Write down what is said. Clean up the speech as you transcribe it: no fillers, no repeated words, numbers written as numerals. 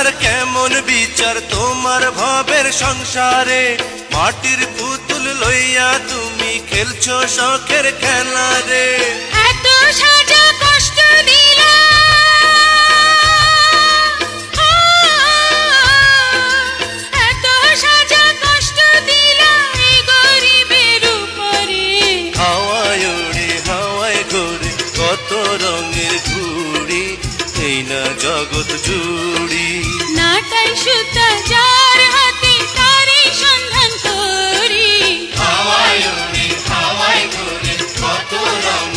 আর কেমন বিচার তোমার ভবের সংসারে? মাটির পুতুল লইয়া তুমি খেলছো শখের খেলা রে। এত সাজা কষ্ট দিলা, এত সাজা কষ্ট দিলা এই গরিবের উপরে। হাওয়ায় উড়ে হাওয়ায় ঘুরে কত রঙের ঘুড়ি, এই না জগৎ জুড়ি। নাটাই সুতা যার হাতে তারই সন্ধান করি। হাওয়ায় উড়ে হাওয়ায় ঘুরে কত রঙের